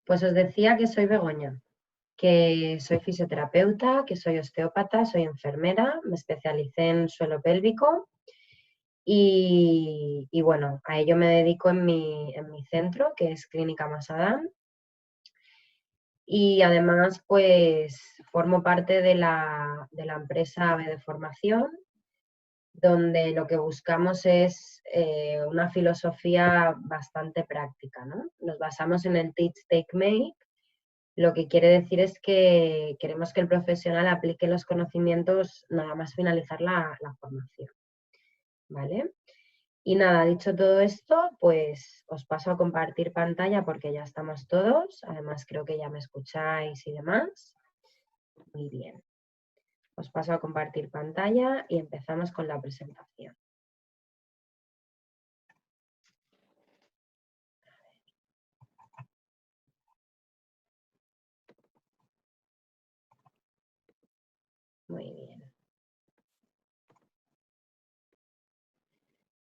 Pues os decía que soy Begoña, que soy fisioterapeuta, que soy osteópata, soy enfermera, me especialicé en suelo pélvico y bueno, a ello me dedico en mi centro, que es Clínica Masadam. Y además, pues, formo parte de la empresa AVE de Formación, donde lo que buscamos es una filosofía bastante práctica, ¿no? Nos basamos en el Teach, Take, Make. Lo que quiere decir es que queremos que el profesional aplique los conocimientos nada más finalizar la formación, ¿vale? Y nada, dicho todo esto, pues os paso a compartir pantalla porque ya estamos todos. Además, creo que ya me escucháis y demás. Muy bien. Os paso a compartir pantalla y empezamos con la presentación. Muy bien.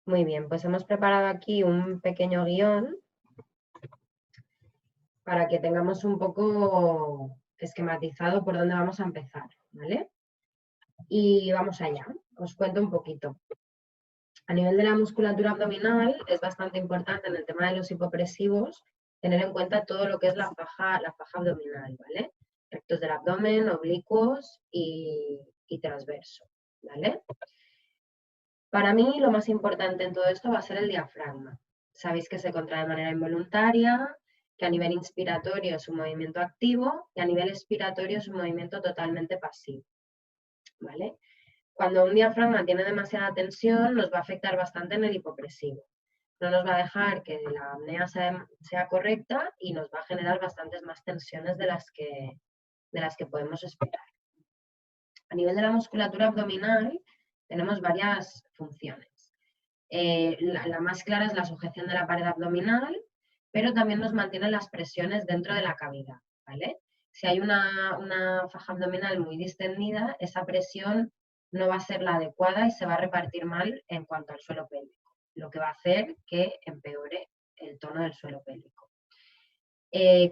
Muy bien, pues hemos preparado aquí un pequeño guión para que tengamos un poco esquematizado por dónde vamos a empezar, ¿vale? Y vamos allá, os cuento un poquito. A nivel de la musculatura abdominal es bastante importante en el tema de los hipopresivos tener en cuenta todo lo que es la faja abdominal, ¿vale? Rectos del abdomen, oblicuos y transverso, ¿vale? Para mí lo más importante en todo esto va a ser el diafragma. Sabéis que se contrae de manera involuntaria, que a nivel inspiratorio es un movimiento activo y a nivel expiratorio es un movimiento totalmente pasivo, ¿vale? Cuando un diafragma tiene demasiada tensión nos va a afectar bastante en el hipopresivo. No nos va a dejar que la apnea sea correcta y nos va a generar bastantes más tensiones de las que podemos esperar. A nivel de la musculatura abdominal tenemos varias funciones. La más clara es la sujeción de la pared abdominal, pero también nos mantiene las presiones dentro de la cavidad, ¿vale? Si hay una faja abdominal muy distendida, esa presión no va a ser la adecuada y se va a repartir mal en cuanto al suelo pélvico, lo que va a hacer que empeore el tono del suelo pélvico.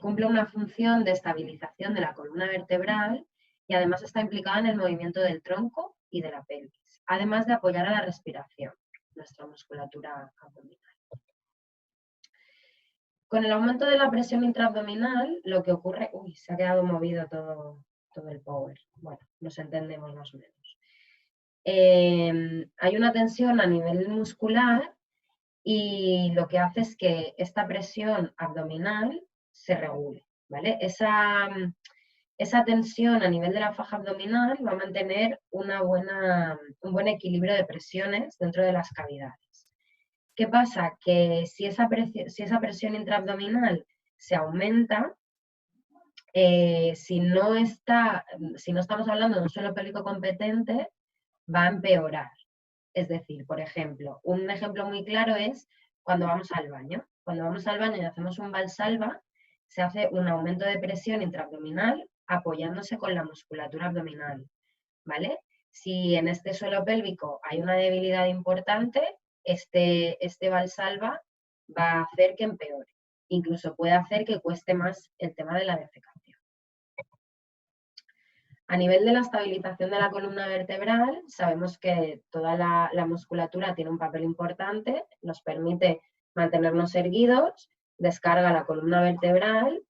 Cumple una función de estabilización de la columna vertebral y además está implicada en el movimiento del tronco y de la pelvis, además de apoyar a la respiración, nuestra musculatura abdominal. Con el aumento de la presión intraabdominal, lo que ocurre... Uy, se ha quedado movido todo el power. Bueno, nos entendemos más o menos. Hay una tensión a nivel muscular y lo que hace es que esta presión abdominal se regule, ¿vale? Esa tensión a nivel de la faja abdominal va a mantener un buen equilibrio de presiones dentro de las cavidades. ¿Qué pasa? Que si esa presión intraabdominal se aumenta, si no estamos hablando de un suelo pélvico competente, va a empeorar. Es decir, por ejemplo, un ejemplo muy claro es cuando vamos al baño. Cuando vamos al baño y hacemos un valsalva, se hace un aumento de presión intraabdominal apoyándose con la musculatura abdominal, ¿vale? Si en este suelo pélvico hay una debilidad importante, este valsalva va a hacer que empeore. Incluso puede hacer que cueste más el tema de la defecación. A nivel de la estabilización de la columna vertebral, sabemos que toda la musculatura tiene un papel importante, nos permite mantenernos erguidos, descarga la columna vertebral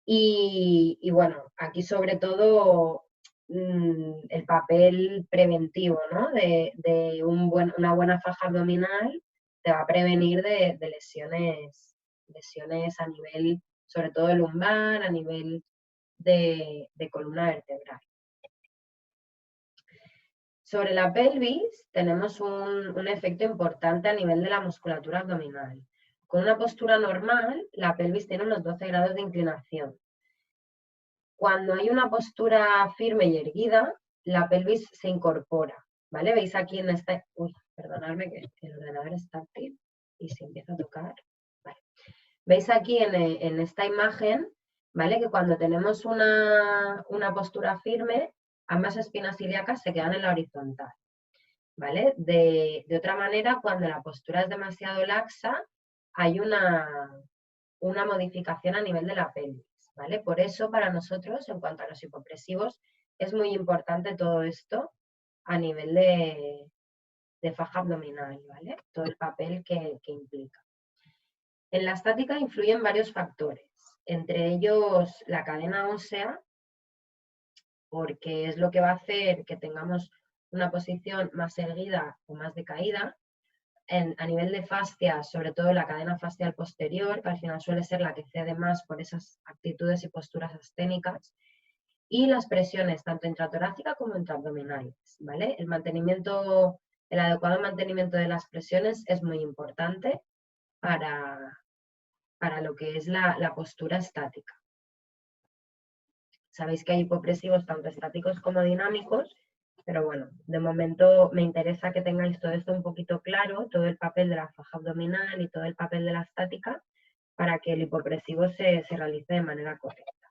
y bueno, aquí sobre todo el papel preventivo, ¿no? de una buena faja abdominal te va a prevenir de lesiones a nivel, sobre todo lumbar, a nivel de columna vertebral. Sobre la pelvis tenemos un efecto importante a nivel de la musculatura abdominal. Con una postura normal, la pelvis tiene unos 12 grados de inclinación. Cuando hay una postura firme y erguida, la pelvis se incorpora, ¿vale? Veis aquí en esta... Uy, perdonadme que el ordenador es táctil y se empieza a tocar. Vale. Veis aquí en esta imagen, ¿vale? Que cuando tenemos una postura firme, ambas espinas ilíacas se quedan en la horizontal, ¿vale? De otra manera, cuando la postura es demasiado laxa, hay una modificación a nivel de la pelvis. ¿vale? Por eso para nosotros, en cuanto a los hipopresivos, es muy importante todo esto a nivel de faja abdominal, ¿vale? Todo el papel que implica. En la estática influyen varios factores, entre ellos la cadena ósea, porque es lo que va a hacer que tengamos una posición más erguida o más decaída. A nivel de fascia, sobre todo la cadena facial posterior, que al final suele ser la que cede más por esas actitudes y posturas asténicas, y las presiones tanto intratorácica como intraabdominales, ¿vale? El adecuado mantenimiento de las presiones es muy importante para lo que es la postura estática. Sabéis que hay hipopresivos tanto estáticos como dinámicos, pero bueno, de momento me interesa que tengáis todo esto un poquito claro, todo el papel de la faja abdominal y todo el papel de la estática, para que el hipopresivo se realice de manera correcta.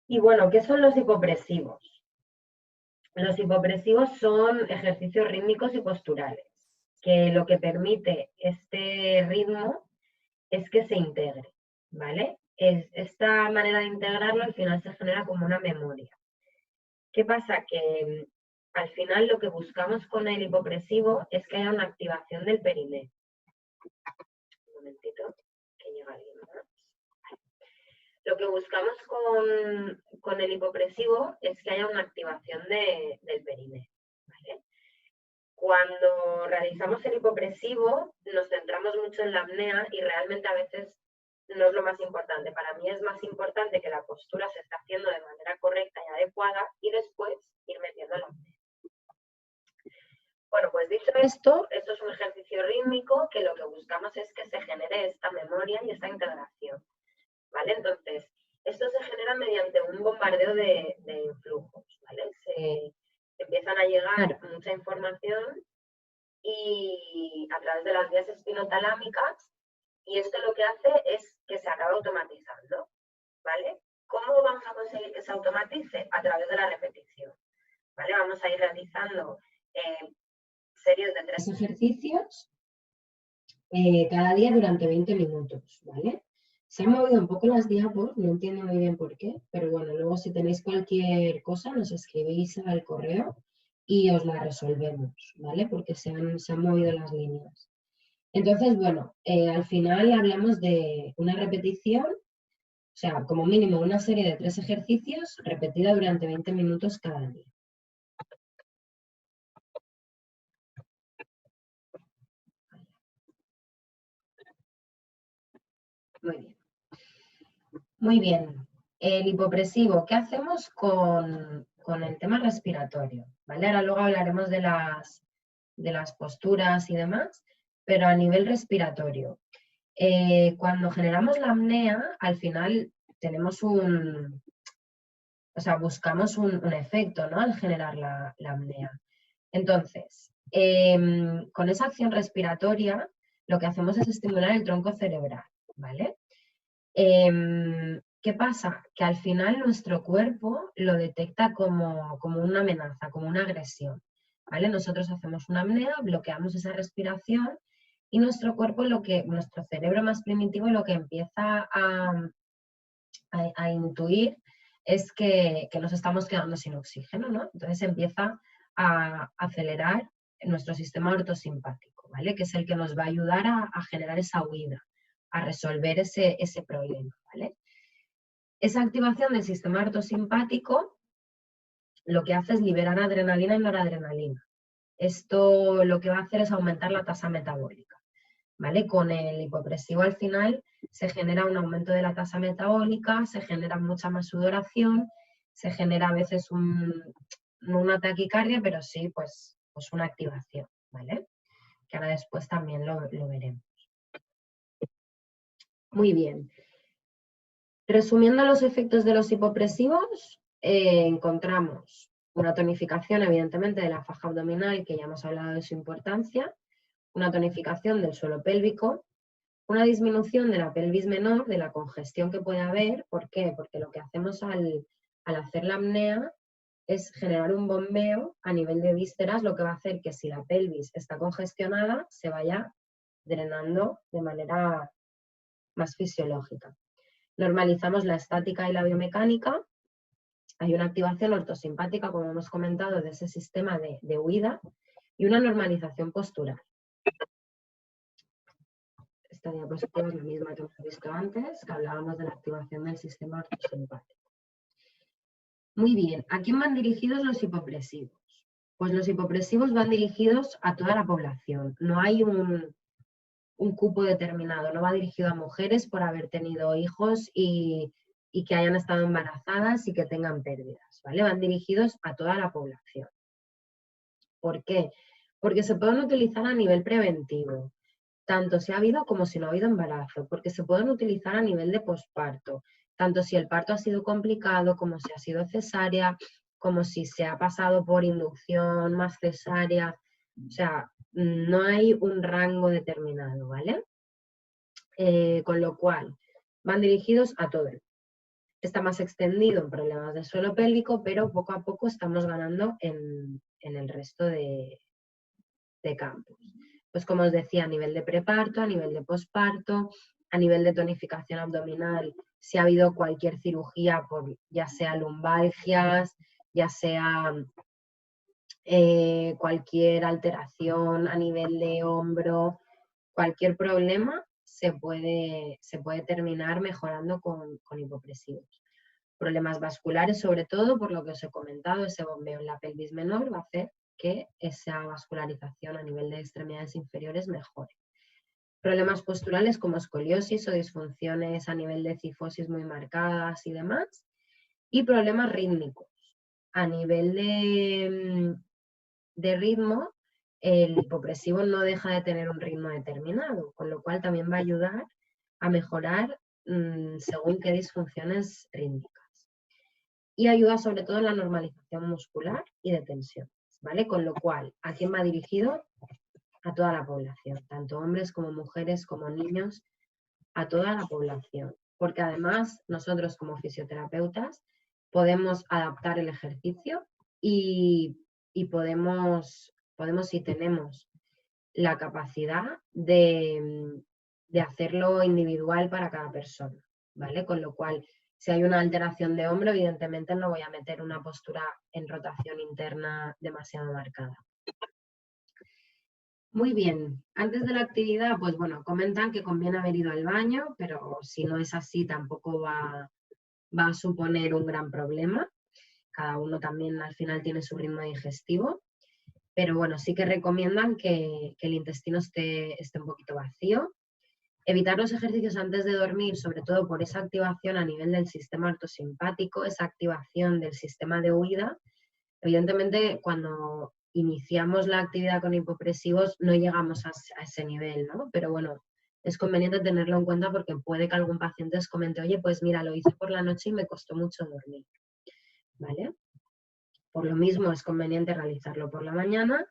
Y bueno, ¿qué son los hipopresivos? Los hipopresivos son ejercicios rítmicos y posturales, que lo que permite este ritmo es que se integre, ¿vale? Esta manera de integrarlo al final se genera como una memoria. ¿Qué pasa? Que al final lo que buscamos con el hipopresivo es que haya una activación del perineo. Un momentito, que llega alguien más. Lo que buscamos con el hipopresivo es que haya una activación del perineo, ¿vale? Cuando realizamos el hipopresivo nos centramos mucho en la apnea y realmente a veces no es lo más importante. Para mí es más importante que la postura se esté haciendo de manera correcta y adecuada y después ir metiendo la apnea. Bueno, pues dicho esto es un ejercicio rítmico que lo que buscamos es que se genere esta memoria y esta integración, ¿vale? Entonces, esto se genera mediante un bombardeo de influjos, ¿vale? Se empiezan a llegar mucha información y a través de las vías espinotalámicas, y esto lo que hace es que se acabe automatizando, ¿vale? ¿Cómo vamos a conseguir que se automatice? A través de la repetición, ¿vale? Vamos a ir realizando series de 3 ejercicios cada día durante 20 minutos, ¿vale? Se han movido un poco las diapos, no entiendo muy bien por qué, pero bueno, luego si tenéis cualquier cosa nos escribís al correo y os la resolvemos, ¿vale? Porque se han movido las líneas. Entonces, bueno, al final hablamos de una repetición, o sea, como mínimo una serie de 3 ejercicios repetida durante 20 minutos cada día. Muy bien. Muy bien. El hipopresivo, ¿qué hacemos con el tema respiratorio? ¿Vale? Ahora luego hablaremos de las posturas y demás, pero a nivel respiratorio. Cuando generamos la apnea, al final tenemos buscamos un efecto, ¿no? Al generar la apnea. Entonces, con esa acción respiratoria, lo que hacemos es estimular el tronco cerebral, ¿vale? ¿Qué pasa? Que al final nuestro cuerpo lo detecta como una amenaza, como una agresión, ¿vale? Nosotros hacemos una apnea, bloqueamos esa respiración y nuestro cuerpo, nuestro cerebro más primitivo lo que empieza a intuir es que nos estamos quedando sin oxígeno, ¿no? Entonces empieza a acelerar nuestro sistema ortosimpático, ¿vale? Que es el que nos va a ayudar a generar esa huida, a resolver ese problema, ¿vale? Esa activación del sistema ortosimpático lo que hace es liberar adrenalina y noradrenalina. Esto lo que va a hacer es aumentar la tasa metabólica, ¿vale? Con el hipopresivo al final se genera un aumento de la tasa metabólica, se genera mucha más sudoración, se genera a veces no una taquicardia, pero sí pues una activación, ¿vale? Que ahora después también lo veremos. Muy bien. Resumiendo los efectos de los hipopresivos, encontramos una tonificación, evidentemente, de la faja abdominal, que ya hemos hablado de su importancia, una tonificación del suelo pélvico, una disminución de la pelvis menor, de la congestión que puede haber. ¿Por qué? Porque lo que hacemos al hacer la apnea es generar un bombeo a nivel de vísceras, lo que va a hacer que si la pelvis está congestionada, se vaya drenando de manera más fisiológica. Normalizamos la estática y la biomecánica. Hay una activación ortosimpática, como hemos comentado, de ese sistema de huida y una normalización postural. Esta diapositiva es la misma que hemos visto antes, que hablábamos de la activación del sistema ortosimpático. Muy bien, ¿a quién van dirigidos los hipopresivos? Pues los hipopresivos van dirigidos a toda la población. No hay un cupo determinado, no va dirigido a mujeres por haber tenido hijos y que hayan estado embarazadas y que tengan pérdidas, ¿vale? Van dirigidos a toda la población. ¿Por qué? Porque se pueden utilizar a nivel preventivo, tanto si ha habido como si no ha habido embarazo, porque se pueden utilizar a nivel de posparto, tanto si el parto ha sido complicado, como si ha sido cesárea, como si se ha pasado por inducción más cesárea. O sea, no hay un rango determinado, ¿vale? Con lo cual, van dirigidos a todo. Está más extendido en problemas de suelo pélvico, pero poco a poco estamos ganando en el resto de campos. Pues como os decía, a nivel de preparto, a nivel de posparto, a nivel de tonificación abdominal, si ha habido cualquier cirugía, por ya sea lumbalgias, ya sea cualquier alteración a nivel de hombro, cualquier problema se puede terminar mejorando con hipopresivos. Problemas vasculares, sobre todo, por lo que os he comentado, ese bombeo en la pelvis menor va a hacer que esa vascularización a nivel de extremidades inferiores mejore. Problemas posturales como escoliosis o disfunciones a nivel de cifosis muy marcadas y demás. Y problemas rítmicos. A nivel de ritmo, el hipopresivo no deja de tener un ritmo determinado, con lo cual también va a ayudar a mejorar según qué disfunciones rítmicas. Y ayuda sobre todo en la normalización muscular y de tensiones, ¿vale? Con lo cual, ¿a quién va dirigido? A toda la población, tanto hombres como mujeres, como niños, a toda la población. Porque además nosotros como fisioterapeutas podemos adaptar el ejercicio y podemos y tenemos la capacidad de hacerlo individual para cada persona, ¿vale? Con lo cual, si hay una alteración de hombro, evidentemente no voy a meter una postura en rotación interna demasiado marcada. Muy bien, antes de la actividad, pues bueno, comentan que conviene haber ido al baño, pero si no es así tampoco va a suponer un gran problema. Cada uno también al final tiene su ritmo digestivo, pero bueno, sí que recomiendan que el intestino esté un poquito vacío. Evitar los ejercicios antes de dormir, sobre todo por esa activación a nivel del sistema ortosimpático, esa activación del sistema de huida. Evidentemente, cuando iniciamos la actividad con hipopresivos no llegamos a ese nivel, ¿no? Pero bueno, es conveniente tenerlo en cuenta porque puede que algún paciente os comente, oye, pues mira, lo hice por la noche y me costó mucho dormir, ¿vale? Por lo mismo es conveniente realizarlo por la mañana.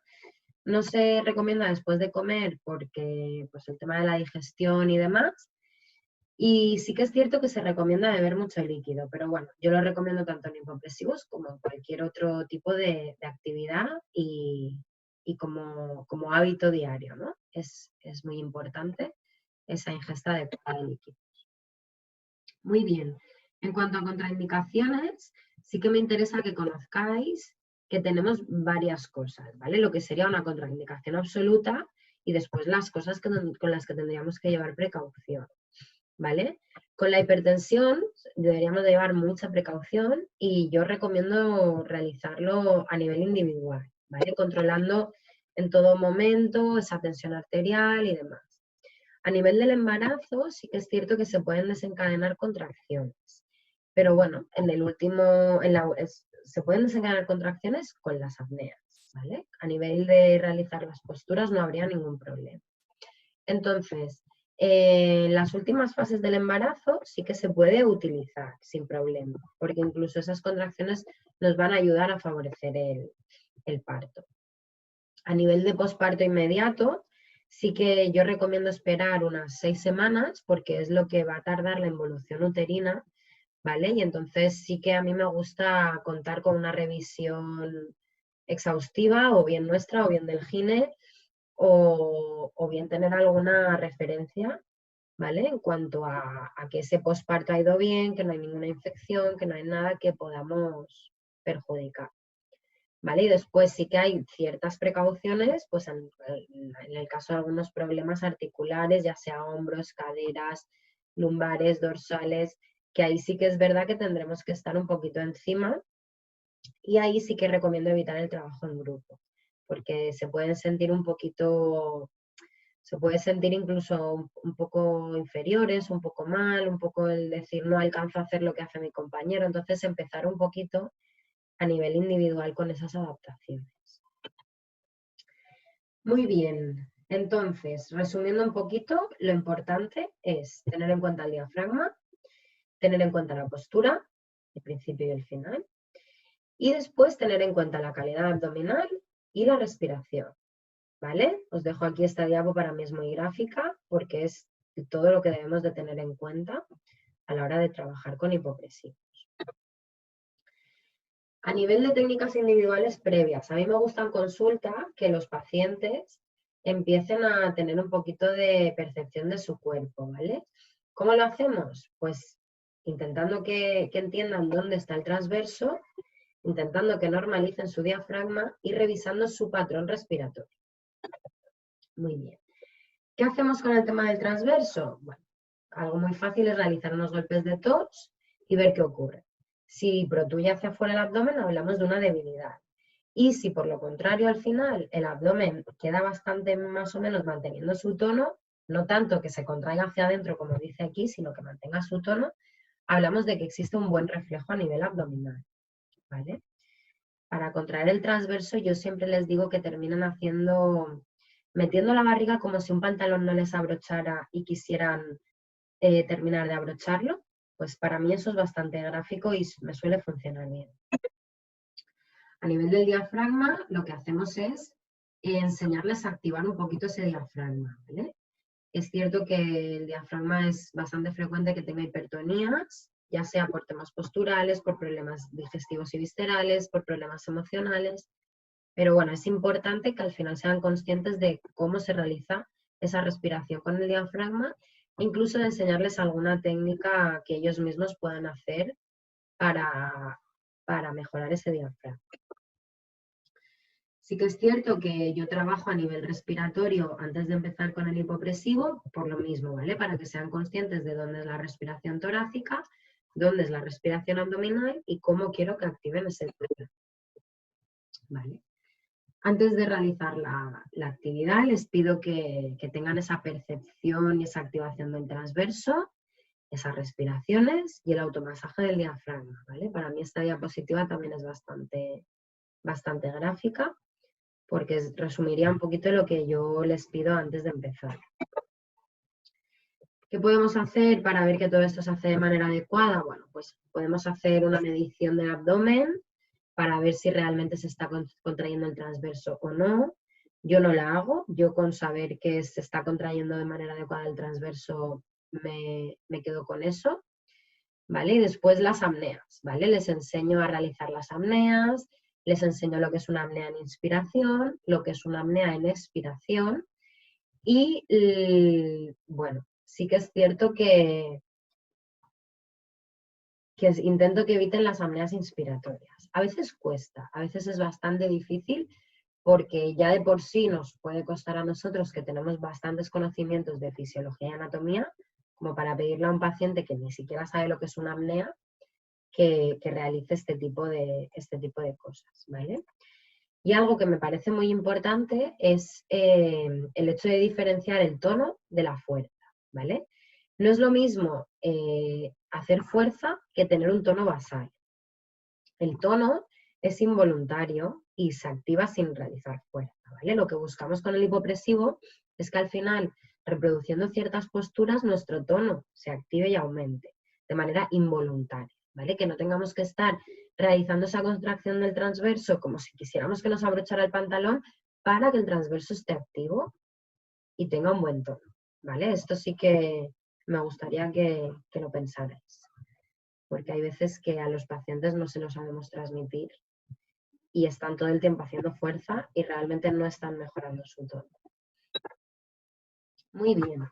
No se recomienda después de comer porque pues el tema de la digestión y demás. Y sí que es cierto que se recomienda beber mucho líquido, pero bueno, yo lo recomiendo tanto en hipopresivos como en cualquier otro tipo de actividad y como hábito diario, ¿no? Es muy importante esa ingesta adecuada de líquidos. Muy bien. En cuanto a contraindicaciones, sí que me interesa que conozcáis que tenemos varias cosas, ¿vale? Lo que sería una contraindicación absoluta y después las cosas con las que tendríamos que llevar precaución, ¿vale? Con la hipertensión deberíamos de llevar mucha precaución y yo recomiendo realizarlo a nivel individual, ¿vale? Controlando en todo momento esa tensión arterial y demás. A nivel del embarazo sí que es cierto que se pueden desencadenar contracciones, pero bueno, se pueden desencadenar contracciones con las apneas, ¿vale? A nivel de realizar las posturas no habría ningún problema. Entonces, en las últimas fases del embarazo sí que se puede utilizar sin problema, porque incluso esas contracciones nos van a ayudar a favorecer el parto. A nivel de posparto inmediato, sí que yo recomiendo esperar unas 6 semanas porque es lo que va a tardar la involución uterina, ¿vale? Y entonces sí que a mí me gusta contar con una revisión exhaustiva, o bien nuestra, o bien del gine, o bien tener alguna referencia ¿vale? En cuanto a que ese posparto ha ido bien, que no hay ninguna infección, que no hay nada que podamos perjudicar, ¿vale? Y después sí que hay ciertas precauciones, pues en el caso de algunos problemas articulares, ya sea hombros, caderas, lumbares, dorsales, que ahí sí que es verdad que tendremos que estar un poquito encima, y ahí sí que recomiendo evitar el trabajo en grupo, porque se pueden sentir un poquito, se puede sentir incluso un poco inferiores, un poco mal, un poco el decir no alcanzo a hacer lo que hace mi compañero, entonces empezar un poquito a nivel individual con esas adaptaciones. Muy bien, entonces, resumiendo un poquito, lo importante es tener en cuenta el diafragma, tener en cuenta la postura, el principio y el final, y después tener en cuenta la calidad abdominal y la respiración, ¿vale? Os dejo aquí esta diapo, para mí es muy gráfica porque es todo lo que debemos de tener en cuenta a la hora de trabajar con hipopresivos. A nivel de técnicas individuales previas, a mí me gusta en consulta que los pacientes empiecen a tener un poquito de percepción de su cuerpo, ¿vale? ¿Cómo lo hacemos? Pues intentando que entiendan dónde está el transverso, intentando que normalicen su diafragma y revisando su patrón respiratorio. Muy bien. ¿Qué hacemos con el tema del transverso? Bueno, algo muy fácil es realizar unos golpes de tos y ver qué ocurre. Si protruye hacia afuera el abdomen, hablamos de una debilidad. Y si por lo contrario al final el abdomen queda bastante más o menos manteniendo su tono, no tanto que se contraiga hacia adentro como dice aquí, sino que mantenga su tono, hablamos de que existe un buen reflejo a nivel abdominal, ¿vale? Para contraer el transverso yo siempre les digo que terminan metiendo la barriga como si un pantalón no les abrochara y quisieran terminar de abrocharlo, pues para mí eso es bastante gráfico y me suele funcionar bien. A nivel del diafragma, lo que hacemos es enseñarles a activar un poquito ese diafragma, ¿vale? Es cierto que el diafragma es bastante frecuente que tenga hipertonías, ya sea por temas posturales, por problemas digestivos y viscerales, por problemas emocionales, pero bueno, es importante que al final sean conscientes de cómo se realiza esa respiración con el diafragma, incluso de enseñarles alguna técnica que ellos mismos puedan hacer para mejorar ese diafragma. Sí que es cierto que yo trabajo a nivel respiratorio antes de empezar con el hipopresivo, por lo mismo, ¿vale? Para que sean conscientes de dónde es la respiración torácica, dónde es la respiración abdominal y cómo quiero que activen ese tono, ¿vale? Antes de realizar la actividad, les pido que tengan esa percepción y esa activación del transverso, esas respiraciones y el automasaje del diafragma, ¿vale? Para mí esta diapositiva también es bastante gráfica, porque resumiría un poquito lo que yo les pido antes de empezar. ¿Qué podemos hacer para ver que todo esto se hace de manera adecuada? Bueno, pues podemos hacer una medición del abdomen para ver si realmente se está contrayendo el transverso o no. Yo no la hago, yo con saber que se está contrayendo de manera adecuada el transverso me quedo con eso, ¿vale? Y después las apneas, ¿vale? Les enseño a realizar las apneas, les enseño lo que es una apnea en inspiración, lo que es una apnea en expiración y, bueno, sí que es cierto que intento que eviten las apneas inspiratorias. A veces cuesta, a veces es bastante difícil porque ya de por sí nos puede costar a nosotros, que tenemos bastantes conocimientos de fisiología y anatomía, como para pedirle a un paciente que ni siquiera sabe lo que es una apnea, que realice este tipo de cosas, ¿vale? Y algo que me parece muy importante es el hecho de diferenciar el tono de la fuerza, ¿vale? No es lo mismo hacer fuerza que tener un tono basal. El tono es involuntario y se activa sin realizar fuerza, ¿vale? Lo que buscamos con el hipopresivo es que al final, reproduciendo ciertas posturas, nuestro tono se active y aumente de manera involuntaria, ¿vale? Que no tengamos que estar realizando esa contracción del transverso como si quisiéramos que nos abrochara el pantalón para que el transverso esté activo y tenga un buen tono, ¿vale? Esto sí que me gustaría que lo pensarais, porque hay veces que a los pacientes no se lo sabemos transmitir y están todo el tiempo haciendo fuerza y realmente no están mejorando su tono. Muy bien.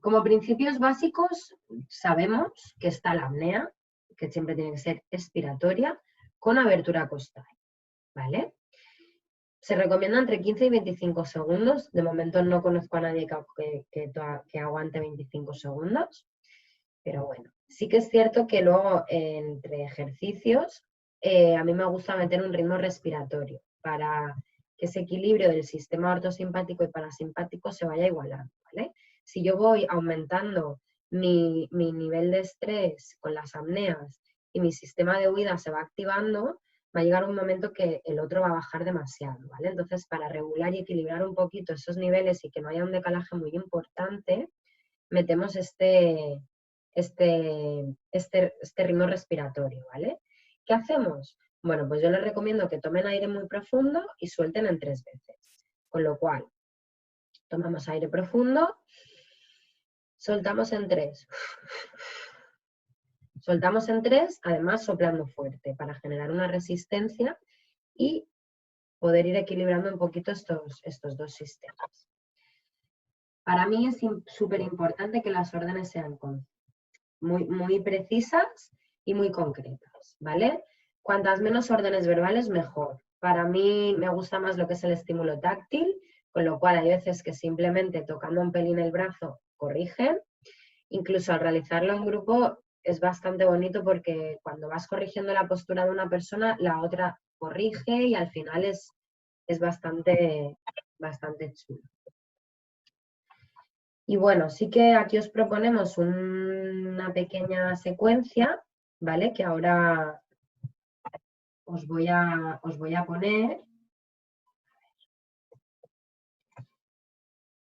Como principios básicos, sabemos que está la apnea, que siempre tiene que ser expiratoria, con abertura costal, ¿vale? Se recomienda entre 15 y 25 segundos. De momento no conozco a nadie que aguante 25 segundos. Pero bueno, sí que es cierto que luego entre ejercicios a mí me gusta meter un ritmo respiratorio para que ese equilibrio del sistema ortosimpático y parasimpático se vaya igualando, ¿vale? Si yo voy aumentando mi nivel de estrés con las apneas y mi sistema de huida se va activando, va a llegar un momento que el otro va a bajar demasiado, ¿vale? Entonces, para regular y equilibrar un poquito esos niveles y que no haya un decalaje muy importante, metemos este ritmo respiratorio, ¿vale? ¿Qué hacemos? Bueno, pues yo les recomiendo que tomen aire muy profundo y suelten en 3 veces. Con lo cual, tomamos aire profundo, soltamos en 3. Soltamos en 3, además soplando fuerte, para generar una resistencia y poder ir equilibrando un poquito estos dos sistemas. Para mí es súper importante que las órdenes sean muy precisas y muy concretas, ¿vale? Cuantas menos órdenes verbales, mejor. Para mí me gusta más lo que es el estímulo táctil, con lo cual hay veces que simplemente tocando un pelín el brazo corrigen. Incluso al realizarlo en grupo es bastante bonito porque cuando vas corrigiendo la postura de una persona, la otra corrige y al final es bastante chulo. Y bueno, sí que aquí os proponemos una pequeña secuencia, ¿vale? Que ahora os voy a poner.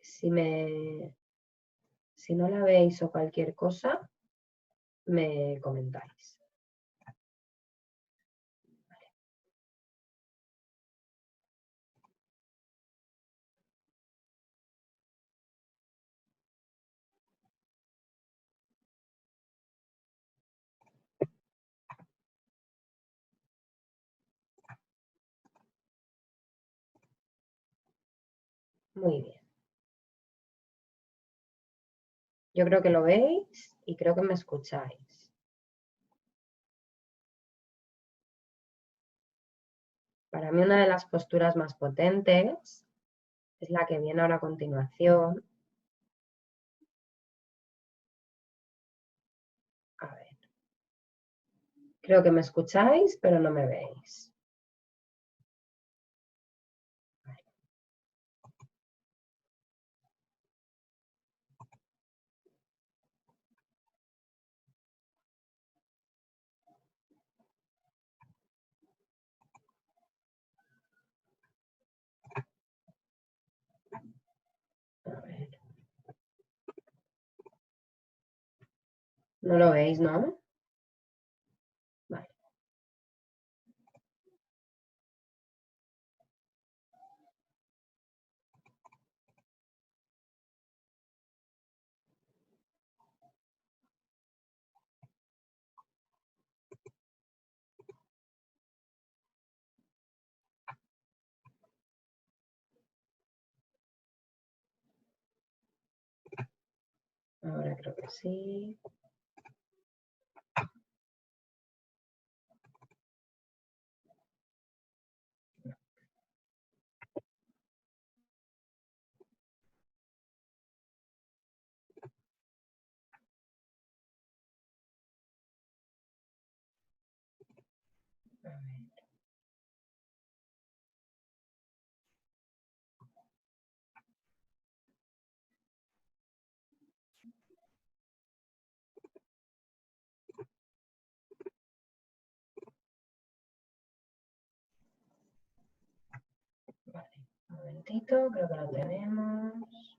Si no la veis o cualquier cosa, me comentáis. Muy bien. Yo creo que lo veis y creo que me escucháis. Para mí una de las posturas más potentes es la que viene ahora a continuación. A ver. Creo que me escucháis, pero no me veis. A ver. No lo veis, ¿no? Vale. Ahora creo que sí. A ver. Vale, un momentito, creo que lo tenemos.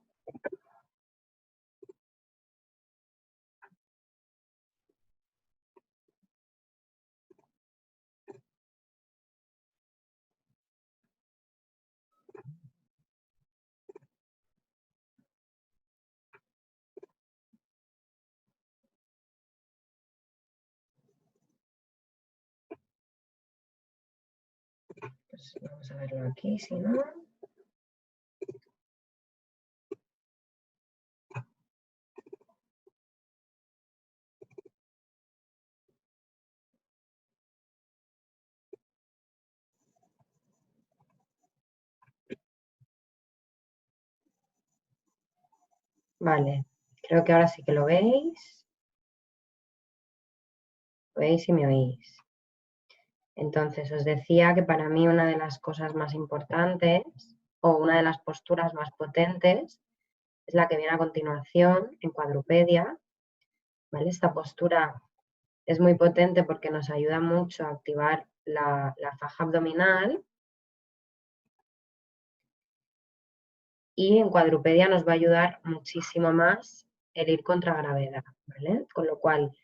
Pues vamos a verlo aquí, si no. Vale, creo que ahora sí que lo veis. Lo veis y me oís. Entonces, os decía que para mí una de las cosas más importantes o una de las posturas más potentes es la que viene a continuación en cuadrupedia, ¿vale? Esta postura es muy potente porque nos ayuda mucho a activar la faja abdominal y en cuadrupedia nos va a ayudar muchísimo más el ir contra gravedad, ¿vale? Con lo cual,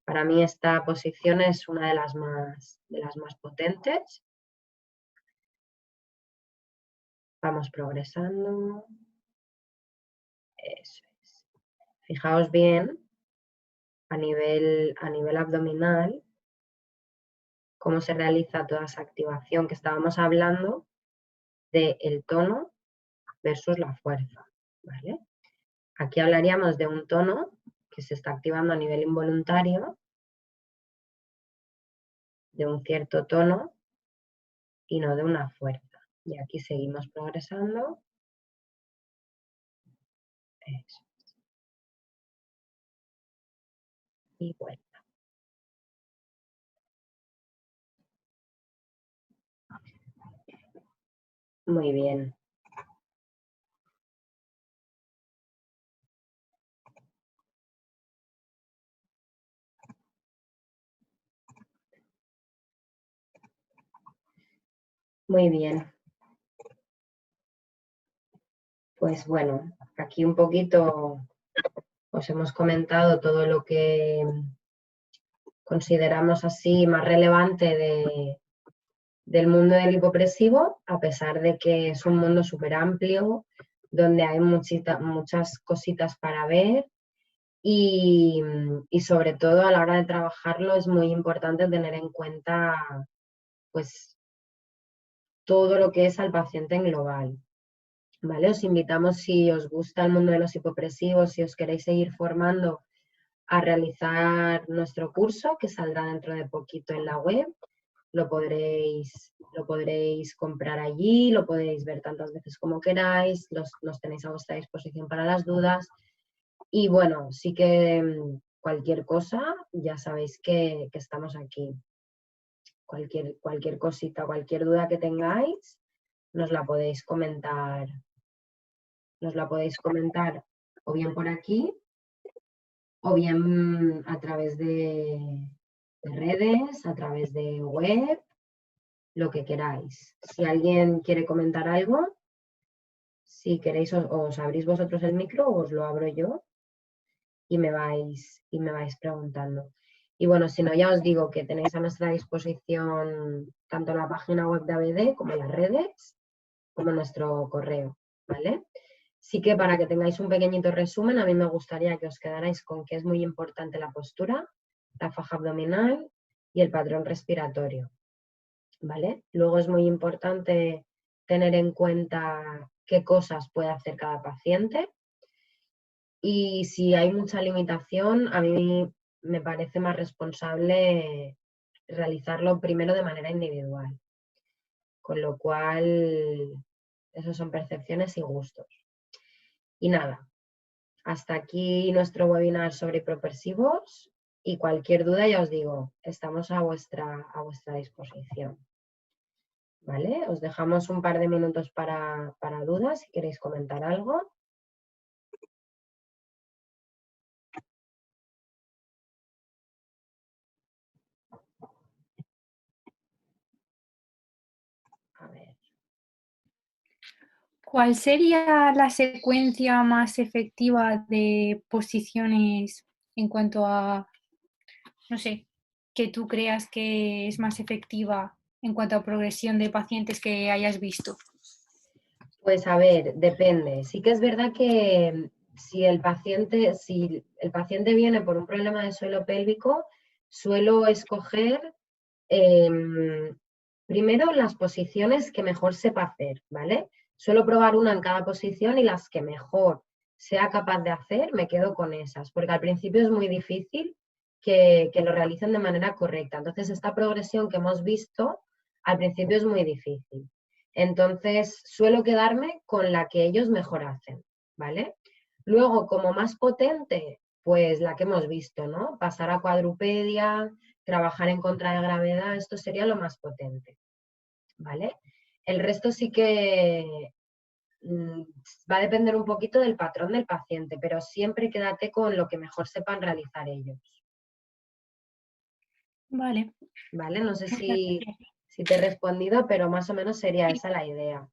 para mí esta posición es una de las más potentes. Vamos progresando. Eso es. Fijaos bien a nivel abdominal cómo se realiza toda esa activación que estábamos hablando del tono versus la fuerza, ¿vale? Aquí hablaríamos de un tono que se está activando a nivel involuntario, de un cierto tono y no de una fuerza. Y aquí seguimos progresando. Eso. Y vuelta. Muy bien. Muy bien. Pues bueno, aquí un poquito os hemos comentado todo lo que consideramos así más relevante del mundo del hipopresivo, a pesar de que es un mundo súper amplio, donde hay muchas cositas para ver y sobre todo a la hora de trabajarlo es muy importante tener en cuenta pues todo lo que es al paciente en global. ¿Vale? Os invitamos, si os gusta el mundo de los hipopresivos, si os queréis seguir formando, a realizar nuestro curso que saldrá dentro de poquito en la web. Lo podréis comprar allí, lo podéis ver tantas veces como queráis, los tenéis a vuestra disposición para las dudas. Y bueno, sí que cualquier cosa, ya sabéis que estamos aquí. Cualquier cosita, cualquier duda que tengáis, nos la podéis comentar o bien por aquí o bien a través de redes, a través de web, lo que queráis. Si alguien quiere comentar algo, si queréis os abrís vosotros el micro o os lo abro yo y me vais preguntando. Y bueno, si no, ya os digo que tenéis a nuestra disposición tanto la página web de ABD como las redes, como nuestro correo, ¿vale? Sí que para que tengáis un pequeñito resumen, a mí me gustaría que os quedarais con que es muy importante la postura, la faja abdominal y el patrón respiratorio, ¿vale? Luego es muy importante tener en cuenta qué cosas puede hacer cada paciente y si hay mucha limitación, a mí me parece más responsable realizarlo primero de manera individual, con lo cual esos son percepciones y gustos. Y nada, hasta aquí nuestro webinar sobre hipopresivos y cualquier duda, ya os digo, estamos a vuestra disposición. ¿Vale? Os dejamos un par de minutos para dudas, si queréis comentar algo. A ver. ¿Cuál sería la secuencia más efectiva de posiciones en cuanto a, no sé, que tú creas que es más efectiva en cuanto a progresión de pacientes que hayas visto? Pues a ver, depende. Sí que es verdad que si el paciente viene por un problema de suelo pélvico, suelo escoger primero las posiciones que mejor sepa hacer, ¿vale? Suelo probar una en cada posición y las que mejor sea capaz de hacer, me quedo con esas, porque al principio es muy difícil que lo realicen de manera correcta. Entonces, esta progresión que hemos visto al principio es muy difícil. Entonces, suelo quedarme con la que ellos mejor hacen, ¿vale? Luego, como más potente, pues la que hemos visto, ¿no? Pasar a cuadrupedia, trabajar en contra de gravedad, esto sería lo más potente, ¿vale? El resto sí que va a depender un poquito del patrón del paciente, pero siempre quédate con lo que mejor sepan realizar ellos, Vale. ¿vale? No sé Muchas si te he respondido, pero más o menos sería gracias. esa la idea.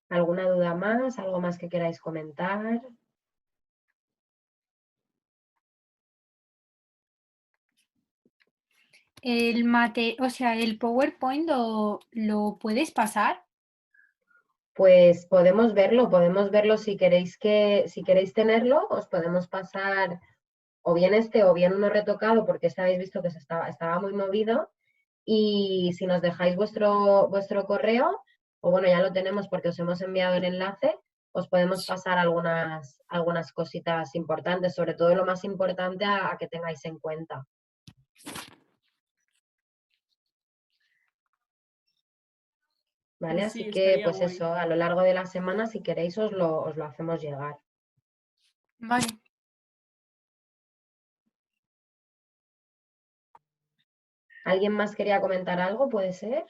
¿Alguna duda más? ¿Algo más que queráis comentar? El PowerPoint lo puedes pasar. Pues podemos verlo si queréis si queréis tenerlo, os podemos pasar o bien o bien uno retocado, porque habéis visto que estaba muy movido, y si nos dejáis vuestro correo, o bueno, ya lo tenemos porque os hemos enviado el enlace, os podemos pasar algunas cositas importantes, sobre todo lo más importante a que tengáis en cuenta. ¿Vale? Pues Así sí, que, estaría pues guay. eso, a lo largo de la semana, si queréis, os lo hacemos llegar. Vale. ¿Alguien más quería comentar algo? ¿Puede ser?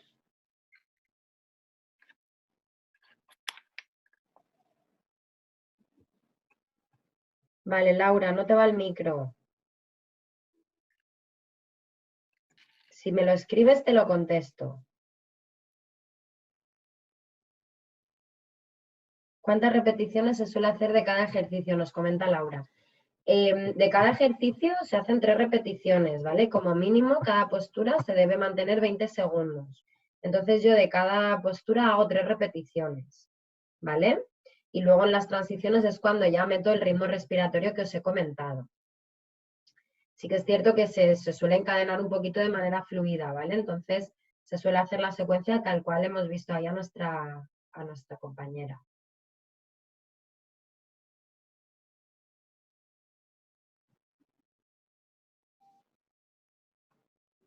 Vale, Laura, no te va el micro. Si me lo escribes, te lo contesto. ¿Cuántas repeticiones se suele hacer de cada ejercicio? Nos comenta Laura. De cada ejercicio se hacen 3 repeticiones, ¿vale? Como mínimo, cada postura se debe mantener 20 segundos. Entonces yo de cada postura hago 3 repeticiones, ¿vale? Y luego en las transiciones es cuando ya meto el ritmo respiratorio que os he comentado. Sí que es cierto que se suele encadenar un poquito de manera fluida, ¿vale? Entonces se suele hacer la secuencia tal cual hemos visto ahí a nuestra compañera.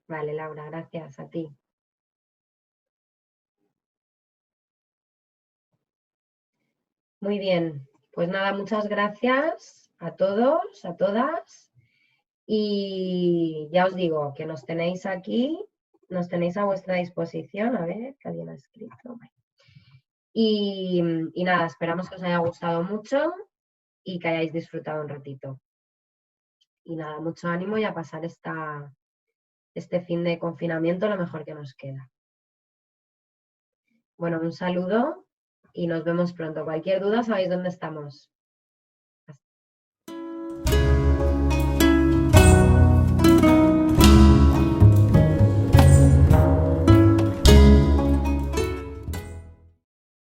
Vale, Laura, gracias a ti. Muy bien, pues nada, muchas gracias a todos, a todas. Y ya os digo que nos tenéis aquí, nos tenéis a vuestra disposición. A ver, que alguien ha escrito. Vale. Y nada, esperamos que os haya gustado mucho y que hayáis disfrutado un ratito. Y nada, mucho ánimo y a pasar este fin de confinamiento lo mejor que nos queda. Bueno, un saludo y nos vemos pronto. Cualquier duda sabéis dónde estamos.